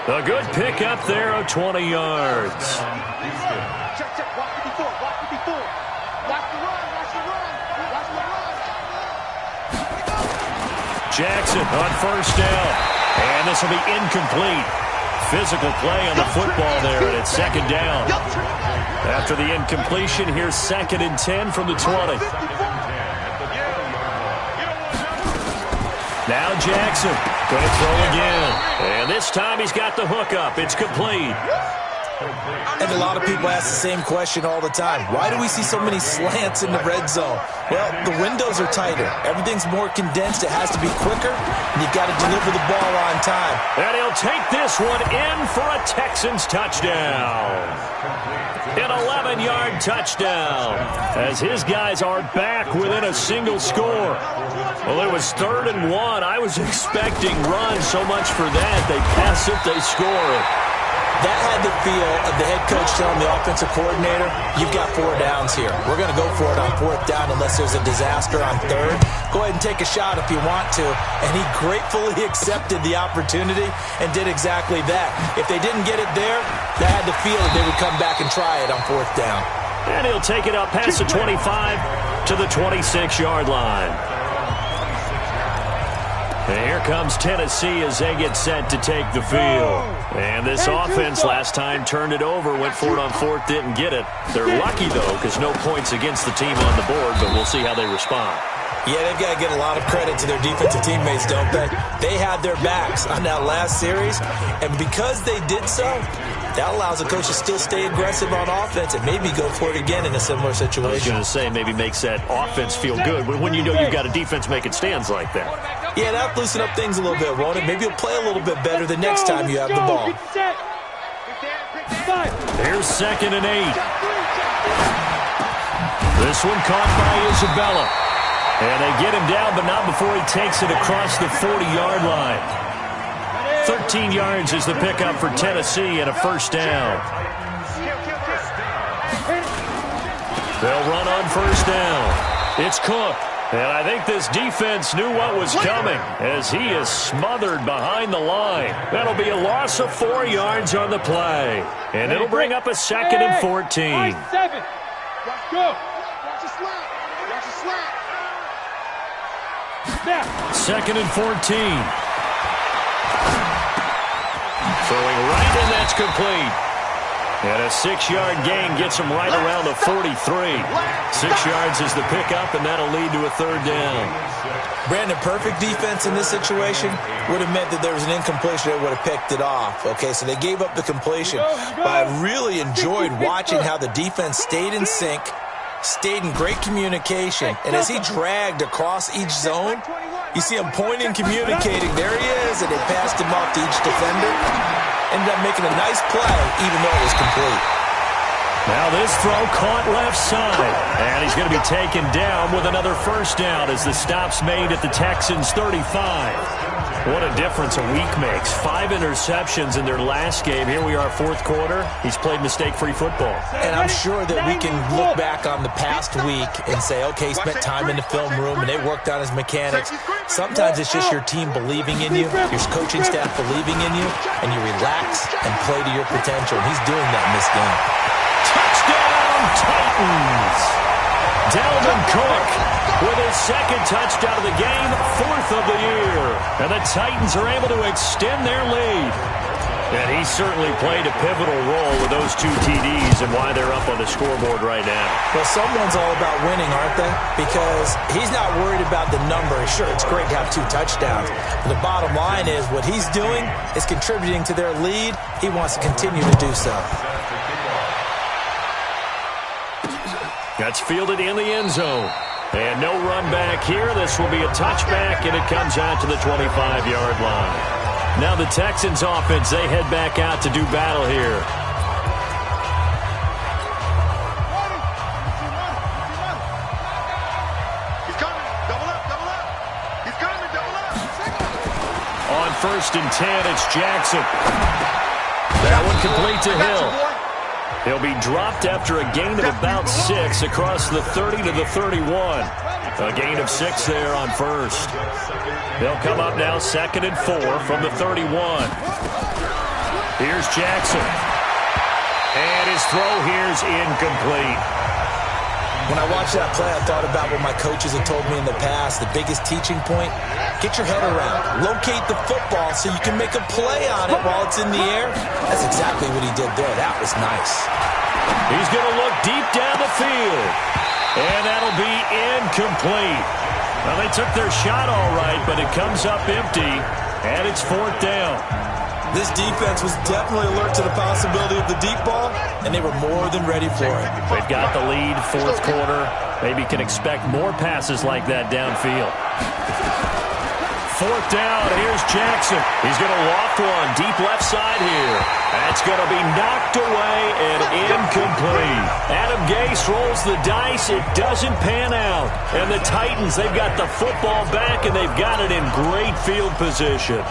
A good pickup there of 20 yards. Check. Watch 54. Watch the run. Jackson on 1st down. And this will be incomplete. Physical play on the football there, and it's 2nd down. After the incompletion, here's 2nd and 10 from the 20. Now Jackson going to throw again. And this time he's got the hook up. It's complete. And a lot of people ask the same question all the time. Why do we see so many slants in the red zone? Well, the windows are tighter. Everything's more condensed. It has to be quicker, and you've got to deliver the ball on time. And he'll take this one in for a Texans touchdown. An 11-yard touchdown as his guys are back within a single score. Well, it was 3rd and 1. I was expecting runs so much for that. They pass it, they score it. That had the feel of the head coach telling the offensive coordinator, you've got 4 downs here. We're going to go for it on 4th down unless there's a disaster on 3rd. Go ahead and take a shot if you want to. And he gratefully accepted the opportunity and did exactly that. If they didn't get it there, that had the feel that they would come back and try it on 4th down. And he'll take it up past the 25 to the 26-yard line. And here comes Tennessee as they get set to take the field. And this offense last time turned it over, went for it on 4th, didn't get it. They're lucky, though, because no points against the team on the board, but we'll see how they respond. Yeah, they've got to get a lot of credit to their defensive teammates, don't they? They had their backs on that last series, and because they did so, that allows the coach to still stay aggressive on offense and maybe go for it again in a similar situation. I was going to say, maybe makes that offense feel good when you know you've got a defense making stands like that. Yeah, that'll loosen up things a little bit, won't it? Maybe you'll play a little bit better the next time you have the ball. Here's 2nd and 8. This one caught by Isabella. And they get him down, but not before he takes it across the 40-yard line. 13 yards is the pickup for Tennessee and a 1st down. They'll run on 1st down. It's Cook. And I think this defense knew what was coming as he is smothered behind the line. That'll be a loss of 4 yards on the play. And it'll bring up a 2nd and 14. Watch go. Watch the slap. Watch the slap. Now. 2nd and 14. Throwing right, and that's complete. And a 6-yard gain gets him right around the 43. 6 yards is the pickup, and that'll lead to a 3rd down. Brandon, perfect defense in this situation would have meant that there was an incompletion that would have picked it off. Okay, so they gave up the completion. But I really enjoyed watching how the defense stayed in sync, stayed in great communication. And as he dragged across each zone, you see him pointing, communicating. There he is, and they passed him off to each defender. Ended up making a nice play, even though it was complete. Now this throw caught left side. And he's going to be taken down with another 1st down as the stop's made at the Texans' 35. What a difference a week makes. 5 interceptions in their last game. Here we are, 4th quarter. He's played mistake-free football. And I'm sure that we can look back on the past week and say, okay, he spent time in the film room and they worked on his mechanics. Sometimes it's just your team believing in you, your coaching staff believing in you, and you relax and play to your potential. And he's doing that in this game. Touchdown, Titans! Dalvin Cook with his 2nd touchdown of the game, 4th of the year. And the Titans are able to extend their lead. And he certainly played a pivotal role with those 2 TDs and why they're up on the scoreboard right now. Well, someone's all about winning, aren't they? Because he's not worried about the number. Sure, it's great to have 2 touchdowns. But the bottom line is what he's doing is contributing to their lead. He wants to continue to do so. That's fielded in the end zone. And no run back here. This will be a touchback, and it comes out to the 25-yard line. Now the Texans offense, they head back out to do battle here. first and 10, it's Jackson. That one complete to Hill. He'll be dropped after a gain of about 6 across the 30 to the 31. A gain of 6 there on first. They'll come up now 2nd and 4 from the 31. Here's Jackson. And his throw here's incomplete. When I watched that play, I thought about what my coaches had told me in the past. The biggest teaching point, get your head around. Locate the football so you can make a play on it while it's in the air. That's exactly what he did there. That was nice. He's going to look deep down the field. And that'll be incomplete. Well, they took their shot all right, but it comes up empty, and it's 4th down. This defense was definitely alert to the possibility of the deep ball, and they were more than ready for it. They've got the lead, 4th quarter. Maybe can expect more passes like that downfield. 4th down, here's Jackson. He's going to loft one deep left side here. That's going to be knocked away and incomplete. Adam Gase rolls the dice. It doesn't pan out. And the Titans, they've got the football back, and they've got it in great field position.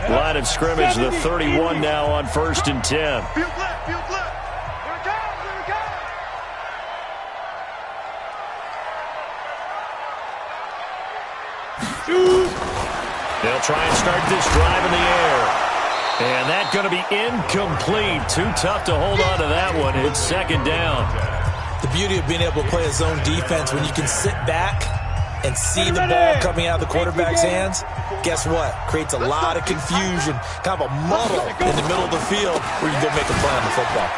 Line of scrimmage, the 31 now on 1st and 10. Feel good, feel good. Here it comes, here it comes. They'll try and start this drive in the air. And that's going to be incomplete. Too tough to hold on to that one. It's 2nd down. The beauty of being able to play a zone defense when you can sit back and see the ball coming out of the quarterback's hands, guess what? Creates a lot of confusion, kind of a muddle in the middle of the field where you can go make a play on the football.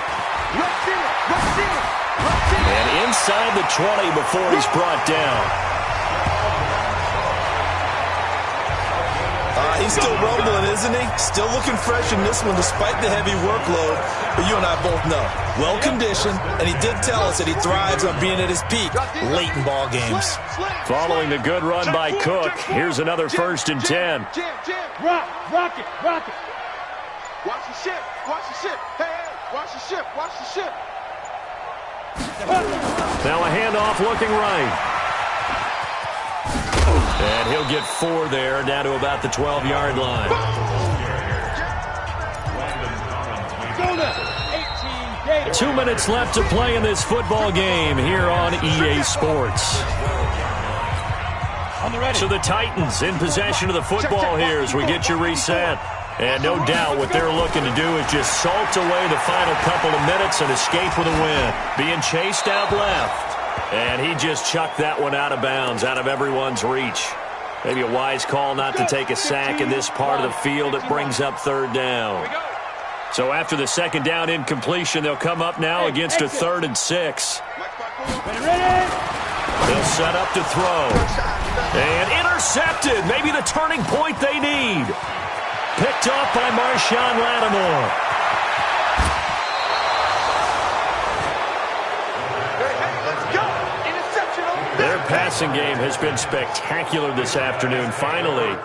And inside the 20 before he's brought down. He's still rumbling, isn't he? Still looking fresh in this one despite the heavy workload. But you and I both know, well-conditioned, and he did tell us that he thrives on being at his peak late in ball games. Following the good run by Cook, here's another 1st and 10. Rock it. Watch the ship, Hey, watch the ship. Now a handoff looking right. And he'll get 4 there, down to about the 12-yard line. 2 minutes left to play in this football game here on EA Sports. So the Titans in possession of the football here as we get you reset. And no doubt what they're looking to do is just salt away the final couple of minutes and escape with a win. Being chased out left. And he just chucked that one out of bounds, out of everyone's reach. Maybe a wise call not to take a sack in this part of the field. It brings up 3rd down. So after the 2nd down incompletion, they'll come up now against a 3rd and 6. They'll set up to throw. And intercepted. Maybe the turning point they need. Picked off by Marshawn Lattimore. Their passing game has been spectacular this afternoon, finally.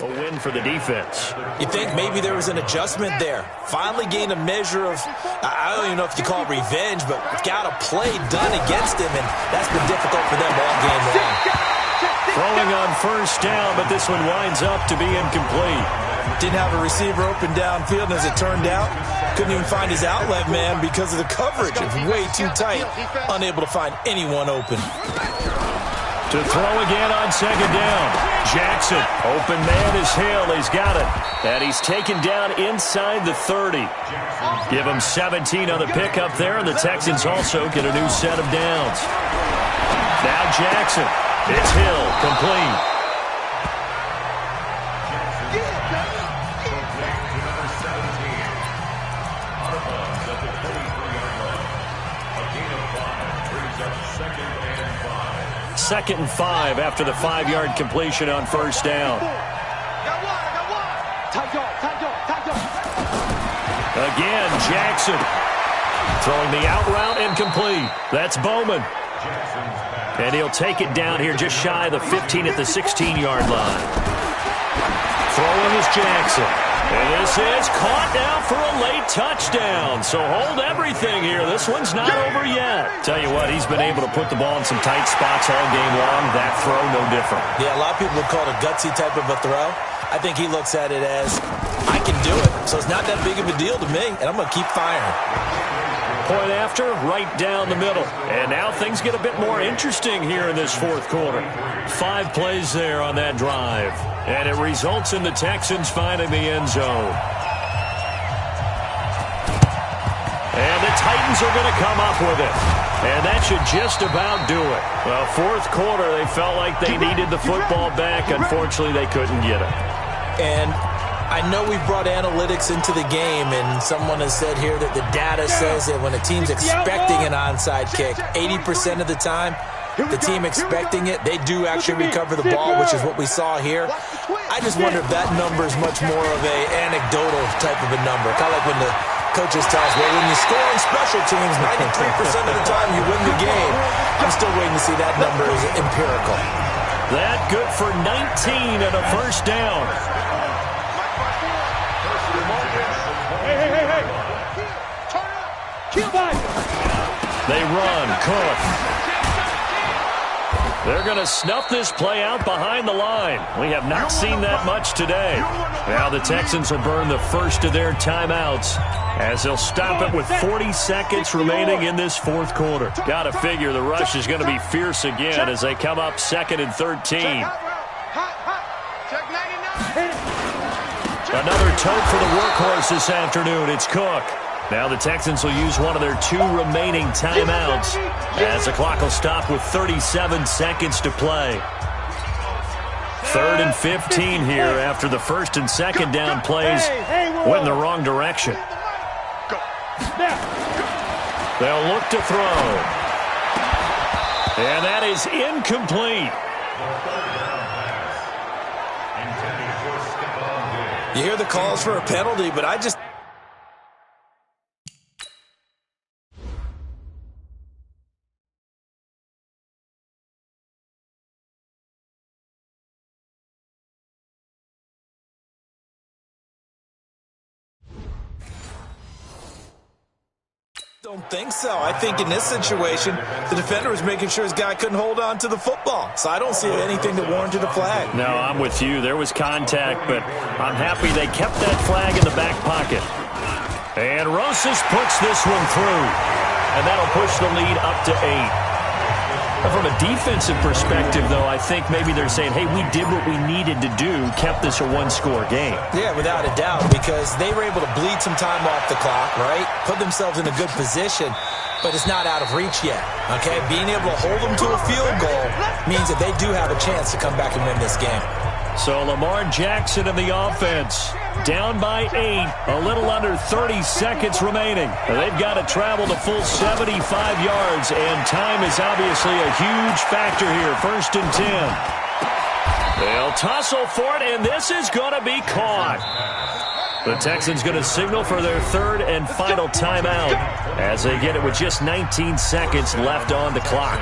A win for the defense. You think maybe there was an adjustment there. Finally gained a measure of, I don't even know if you call it revenge, but got a play done against him, and that's been difficult for them all game long. Throwing on 1st down, but this one winds up to be incomplete. Didn't have a receiver open downfield, and as it turned out, couldn't even find his outlet man because of the coverage. It's way too tight, unable to find anyone open. To throw again on 2nd down. Jackson, open man is Hill. He's got it. And he's taken down inside the 30. Give him 17 on the pickup there, and the Texans also get a new set of downs. Now Jackson. It's Hill, complete. It's 2nd and 5 after the 5-yard completion on first down. Again, Jackson throwing the out route incomplete. That's Bowman. And he'll take it down here just shy of the 15 at the 16-yard line. Throwing is Jackson. And this is caught now for a late touchdown. So hold everything here. This one's not over yet. Tell you what, he's been able to put the ball in some tight spots all game long. That throw, no different. Yeah, a lot of people would call it a gutsy type of a throw. I think he looks at it as, I can do it, so it's not that big of a deal to me, and I'm going to keep firing. Point after, right down the middle. And now things get a bit more interesting here in this fourth quarter. 5 plays there on that drive. And it results in the Texans finding the end zone. And the Titans are going to come up with it. And that should just about do it. Well, fourth quarter, they felt like they needed the football back. Unfortunately, they couldn't get it. And I know we've brought analytics into the game, and someone has said here that the data says that when a team's expecting an onside kick, 80% of the time, the team expecting it, they do actually recover the ball, which is what we saw here. I just wonder if that number is much more of a anecdotal type of a number. Kind of like when the coaches tell us, well, when you score on special teams, 93% of the time you win the game. I'm still waiting to see that number is empirical. That good for 19 and a first down. Hey. They run. Cook. They're going to snuff this play out behind the line. We have not seen that much today. Now the Texans will burn the first of their timeouts as they'll stop it with 40 seconds remaining in this fourth quarter. Got to figure the rush is going to be fierce again as they come up 2nd and 13. Another tote for the workhorse this afternoon. It's Cook. Now the Texans will use one of their 2 remaining timeouts as the clock will stop with 37 seconds to play. 3rd and 15 here after the 1st and 2nd down plays went in the wrong direction. They'll look to throw. And that is incomplete. You hear the calls for a penalty, but I just... don't think so. I think in this situation, the defender was making sure his guy couldn't hold on to the football. So I don't see anything that warranted a flag. No, I'm with you. There was contact, but I'm happy they kept that flag in the back pocket. And Rosas puts this one through. And that'll push the lead up to 8. From a defensive perspective, though, I think maybe they're saying, hey, we did what we needed to do, kept this a one-score game. Yeah, without a doubt, because they were able to bleed some time off the clock, right? Put themselves in a good position, but it's not out of reach yet, okay? Being able to hold them to a field goal means that they do have a chance to come back and win this game. So Lamar Jackson in the offense, down by 8, a little under 30 seconds remaining. They've got to travel the full 75 yards, and time is obviously a huge factor here. 1st and 10. They'll tussle for it, and this is going to be caught. The Texans going to signal for their 3rd and final timeout as they get it with just 19 seconds left on the clock.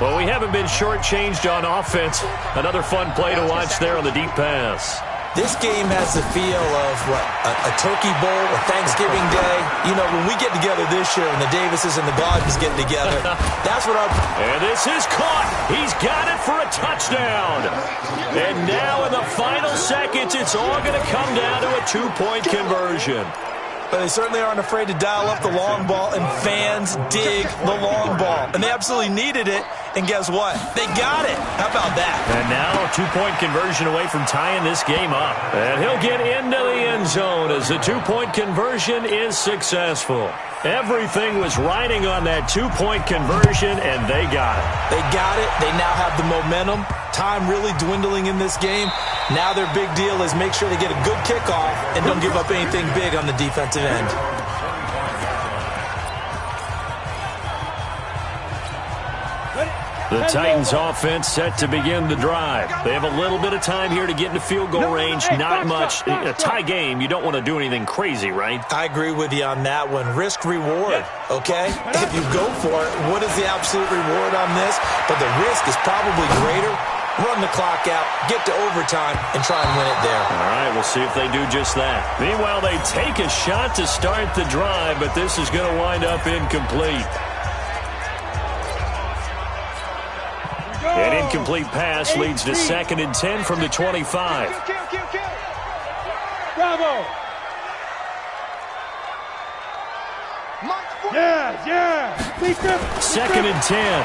Well, we haven't been shortchanged on offense. Another fun play to watch there on the deep pass. This game has the feel of, what, a turkey bowl, a Thanksgiving day. You know, when we get together this year and the Davises and the Gardens get together, that's what our... And this is caught. He's got it for a touchdown. And now in the final seconds, it's all going to come down to a 2-point conversion. But they certainly aren't afraid to dial up the long ball, and fans dig the long ball. And they absolutely needed it, and guess what? They got it. How about that? And now a 2-point conversion away from tying this game up. And he'll get into the end zone as the 2-point conversion is successful. Everything was riding on that 2-point conversion, and they got it. They got it. They now have the momentum. Time really dwindling in this game. Now their big deal is make sure they get a good kickoff and don't give up anything big on the defensive end. The Titans offense set to begin the drive. They have a little bit of time here to get into field goal range. Not much. A tie game, you don't want to do anything crazy, right? I agree with you on that one. Risk reward, okay? If you go for it, what is the absolute reward on this? But the risk is probably greater. Run the clock out, get to overtime, and try and win it there. All right, we'll see if they do just that. Meanwhile, they take a shot to start the drive, but this is going to wind up incomplete. An incomplete pass leads to 2nd and 10 from the 25. Bravo! Yeah! 2nd and 10.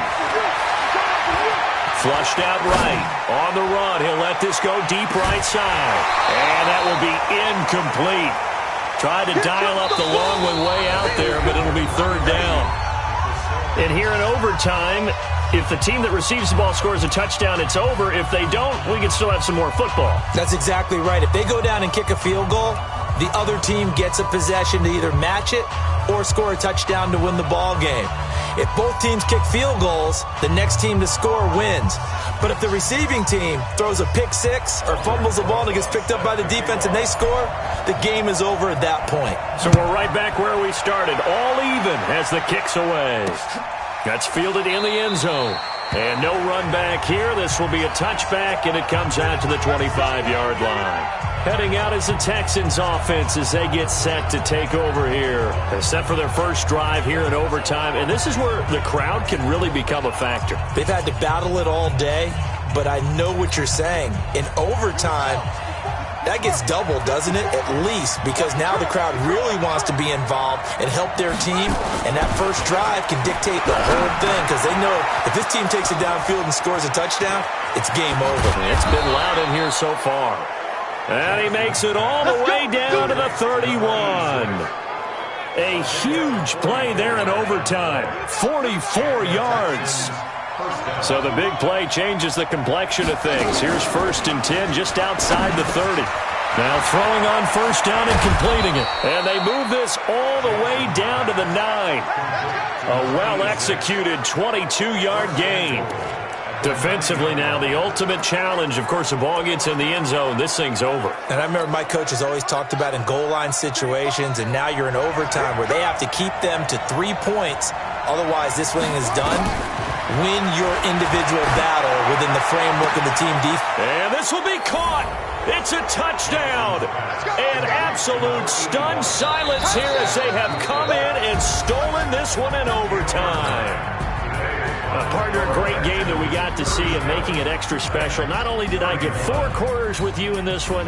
Flushed out right. On the run, he'll let this go deep right side. And that will be incomplete. Tried to dial up the long one way out there, but it'll be 3rd down. And here in overtime, if the team that receives the ball scores a touchdown, it's over. If they don't, we can still have some more football. That's exactly right. If they go down and kick a field goal, the other team gets a possession to either match it or score a touchdown to win the ball game. If both teams kick field goals, the next team to score wins. But if the receiving team throws a pick six or fumbles the ball and it gets picked up by the defense and they score, the game is over at that point. So we're right back where we started, all even as the kick's away. That's fielded in the end zone. And no run back here. This will be a touchback, and it comes out to the 25-yard line. Heading out is the Texans offense as they get set to take over here. They're set for their first drive here in overtime, and this is where the crowd can really become a factor. They've had to battle it all day, but I know what you're saying. In overtime, that gets doubled, doesn't it? At least, because now the crowd really wants to be involved and help their team, and that first drive can dictate the whole thing because they know if this team takes it downfield and scores a touchdown, it's game over. It's been loud in here so far. And he makes it all the way down to the 31. A huge play there in overtime. 44 yards. So the big play changes the complexion of things. Here's 1st and 10 just outside the 30. Now throwing on first down and completing it. And they move this all the way down to the 9. A well-executed 22-yard gain. Defensively now, the ultimate challenge. Of course, the ball gets in the end zone. This thing's over. And I remember my coaches always talked about in goal line situations, and now you're in overtime where they have to keep them to 3 points. Otherwise, this thing is done. Win your individual battle within the framework of the team defense. And this will be caught. It's a touchdown. An absolute stunned silence here as they have come in and stolen this one in overtime. Partner, a great game that we got to see and making it extra special. Not only did I get 4 quarters with you in this one,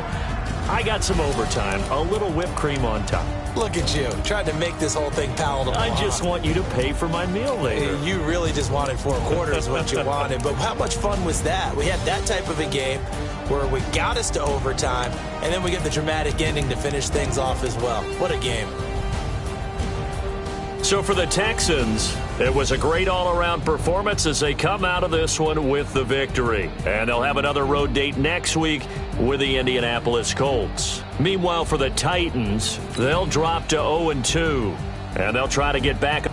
I got some overtime, a little whipped cream on top. Look at you, trying to make this whole thing palatable. I just want you to pay for my meal later. You really just wanted 4 quarters what you wanted, but how much fun was that? We had that type of a game where we got us to overtime, and then we get the dramatic ending to finish things off as well. What a game. So for the Texans, it was a great all-around performance as they come out of this one with the victory. And they'll have another road date next week with the Indianapolis Colts. Meanwhile, for the Titans, they'll drop to 0-2, and they'll try to get back.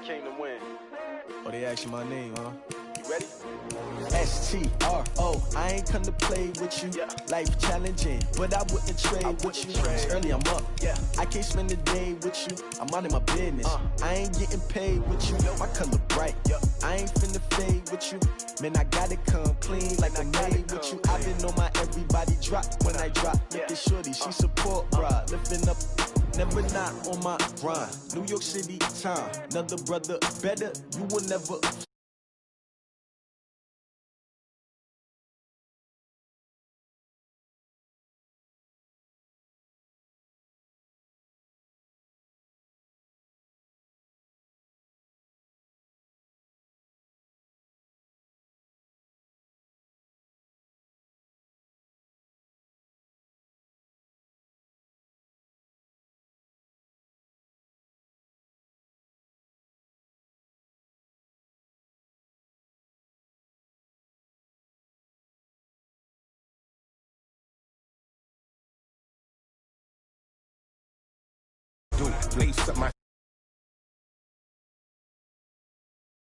came to win. Oh, they asking my name, huh? You ready? S-T-R-O, I ain't come to play with you. Yeah. Life challenging, but I wouldn't trade with you. It's early, I'm up. Yeah. I can't spend the day with you. I'm minding my business. I ain't getting paid with you. My color bright. I ain't finna fade with you. Man, I gotta come clean like I'm made with you. I've been on my everybody drop when I drop. Look at shorty, she support, bruh. Lifting up, never not on my grind. New York City time. Another brother better, you will never. Lace up my